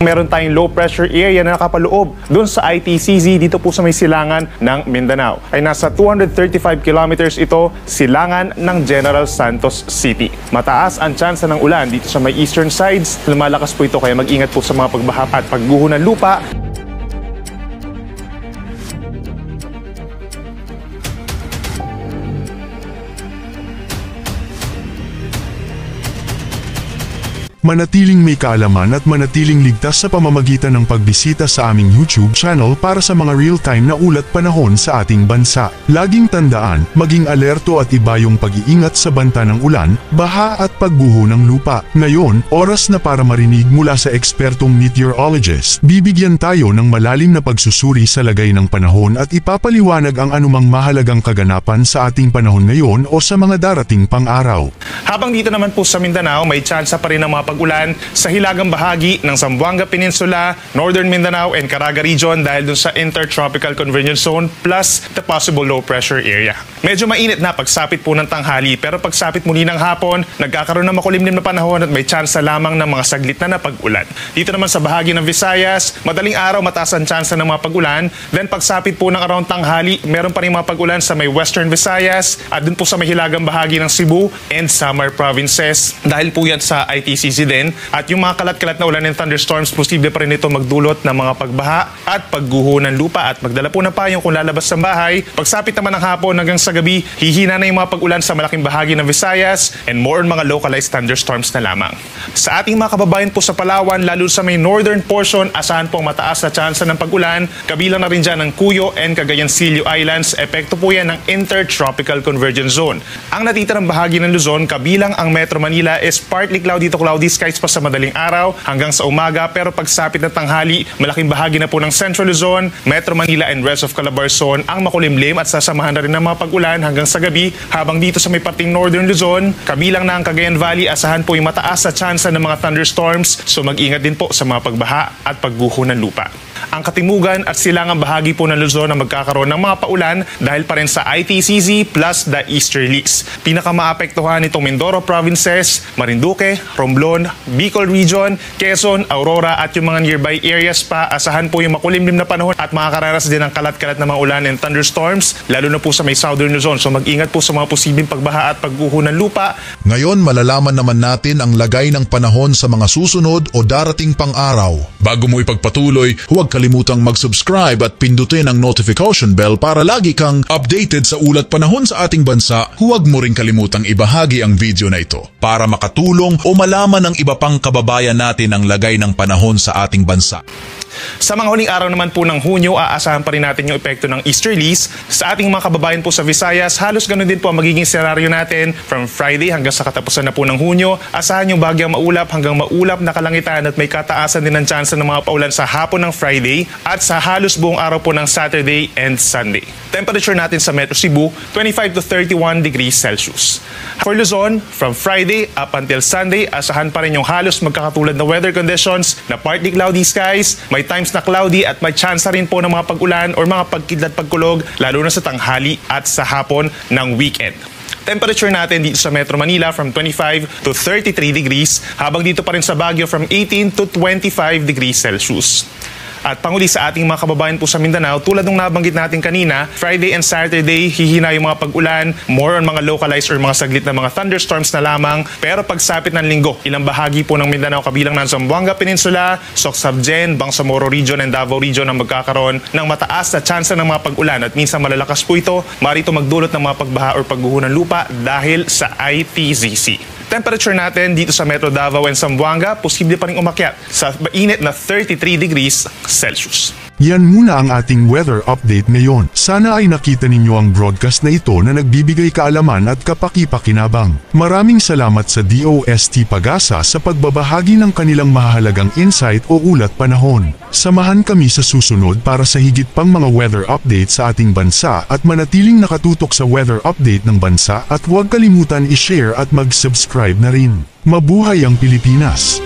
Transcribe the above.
Meron tayong low pressure area na nakapaloob doon sa ITCZ dito po sa may silangan ng Mindanao. Ay nasa 235 kilometers ito, silangan ng General Santos City. Mataas ang tsansa ng ulan dito sa may eastern sides. Lumalakas po ito kaya mag-ingat po sa mga pagbaha at pagguho ng lupa. Manatiling may kaalaman at manatiling ligtas sa pamamagitan ng pagbisita sa aming YouTube channel para sa mga real-time na ulat panahon sa ating bansa. Laging tandaan, maging alerto at iba yung pag-iingat sa banta ng ulan, baha at pagguho ng lupa. Ngayon, oras na para marinig mula sa ekspertong meteorologist. Bibigyan tayo ng malalim na pagsusuri sa lagay ng panahon at ipapaliwanag ang anumang mahalagang kaganapan sa ating panahon ngayon o sa mga darating pang araw. Habang dito naman po sa Mindanao, may tsansa pa rin ng mga pag-ulan sa hilagang bahagi ng Zamboanga Peninsula, Northern Mindanao and Caraga Region dahil dun sa Intertropical Convergence Zone plus the possible low pressure area. Medyo mainit na pagsapit po ng tanghali pero pagsapit muli ng hapon, nagkakaroon ng makulimlim na panahon at may tsansa lamang ng mga saglit na pag-ulan. Dito naman sa bahagi ng Visayas, madaling araw mataas ang tsansa ng mga pag-ulan. Then pagsapit po ng around tanghali, meron pa rin mga pag-ulan sa may Western Visayas at dun po sa may hilagang bahagi ng Cebu and Samar provinces. Dahil po yan sa ITCZ din. At yung mga kalat-kalat na ulan and thunderstorms, posible pa rin ito magdulot ng mga pagbaha at pagguho ng lupa at magdala po ng payong kung lalabas sa bahay. Pagsapit naman ng hapon hanggang sa gabi, hihina na yung mga pag-ulan sa malaking bahagi ng Visayas and more on mga localized thunderstorms na lamang. Sa ating mga kababayan po sa Palawan, lalo sa may northern portion, asahan po ang mataas na tsansa ng pag-ulan. Kabilang na rin dyan ng Cuyo and Cagayancillo Islands. Epekto po yan ng Intertropical Convergence Zone. Ang natitirang bahagi ng Luzon, kabilang ang Metro Manila, is partly cloudy to cloudy skies pa sa madaling araw hanggang sa umaga pero pagsapit ng tanghali, malaking bahagi na po ng Central Luzon, Metro Manila and rest of Calabarzon ang makulimlim at sasamahan na rin ng mga pag-ulan hanggang sa gabi. Habang dito sa may parting Northern Luzon, kabilang na ang Cagayan Valley, asahan po yung mataas sa tsansa ng mga thunderstorms so mag-ingat din po sa mga pagbaha at pagguho ng lupa. Ang katimugan at silangang bahagi po ng Luzon na magkakaroon ng mga paulan dahil pa rin sa ITCZ plus the easterlies. Pinakamaapektuhan nitong Mindoro provinces, Marinduque, Romblon, Bicol Region, Quezon, Aurora at yung mga nearby areas pa. Asahan po yung makulimlim na panahon at makakaranas din ng kalat-kalat na mga ulan and thunderstorms lalo na po sa may Southern Luzon. So mag-ingat po sa mga posibleng pagbaha at pagguho ng lupa. Ngayon malalaman naman natin ang lagay ng panahon sa mga susunod o darating pang araw. Bago mo ipagpatuloy, huwag kalimutang mag-subscribe at pindutin ang notification bell para lagi kang updated sa ulat panahon sa ating bansa. Huwag mo rin kalimutang ibahagi ang video na ito para makatulong o malaman ng iba pang kababayan natin ang lagay ng panahon sa ating bansa. Sa mga huling araw naman po ng Hunyo, aasahan pa rin natin yung epekto ng easterlies. Sa ating mga kababayan po sa Visayas, halos ganun din po ang magiging senaryo natin from Friday hanggang sa katapusan na po ng Hunyo. Asahan yung bagyang maulap hanggang maulap na kalangitan at may kataasan din ng tsansa ng mga paulan sa hapon ng Friday at sa halos buong araw po ng Saturday and Sunday. Temperature natin sa Metro Cebu, 25 to 31 degrees Celsius. For Luzon, from Friday up until Sunday, asahan pa rin yung halos magkakatulad na weather conditions na partly cloudy skies, may times na cloudy at may chance rin po ng mga pag-ulan or mga pagkidlat pagkulog lalo na sa tanghali at sa hapon ng weekend. Temperature natin dito sa Metro Manila from 25 to 33 degrees habang dito pa rin sa Baguio from 18 to 25 degrees Celsius. At panguli sa ating mga kababayan po sa Mindanao, tulad ng nabanggit natin kanina, Friday and Saturday, hihina yung mga pag-ulan, more on mga localized or mga saglit na mga thunderstorms na lamang. Pero pagsapit ng linggo, ilang bahagi po ng Mindanao kabilang ng Zamboanga Peninsula, Soc-Sabgen, Bangsamoro Region and Davao Region ang magkakaroon ng mataas na tsansa ng mga pag-ulan at minsan malalakas po ito, marito magdulot ng mga pagbaha or pagguho ng lupa dahil sa ITCZ. Temperature natin dito sa Metro Davao and Zamboanga, posible pa rin umakyat sa mainit na 33 degrees Celsius. Yan muna ang ating weather update ngayon. Sana ay nakita ninyo ang broadcast na ito na nagbibigay kaalaman at kapaki-pakinabang. Maraming salamat sa DOST Pag-asa sa pagbabahagi ng kanilang mahalagang insight o ulat panahon. Samahan kami sa susunod para sa higit pang mga weather update sa ating bansa at manatiling nakatutok sa weather update ng bansa at huwag kalimutan i-share at mag-subscribe na rin. Mabuhay ang Pilipinas!